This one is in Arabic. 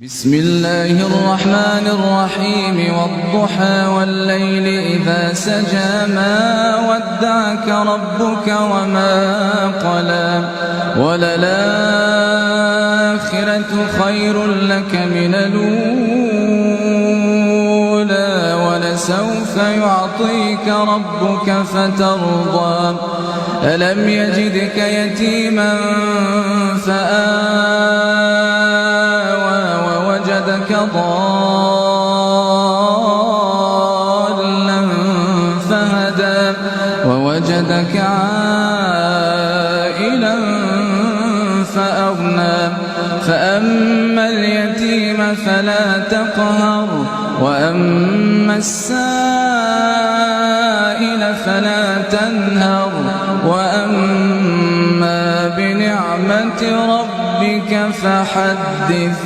بسم الله الرحمن الرحيم والضحى والليل إذا سجى ما ودعك ربك وما قلى وللآخرة خير لك من الأولى ولسوف يعطيك ربك فترضى ألم يجدك يتيما فآوى ووجدك ضالا فهدى ووجدك عائلا فأغنى فأما اليتيم فلا تقهر وأما السائل فلا تنهر وأما بنعمة ربك فحدث.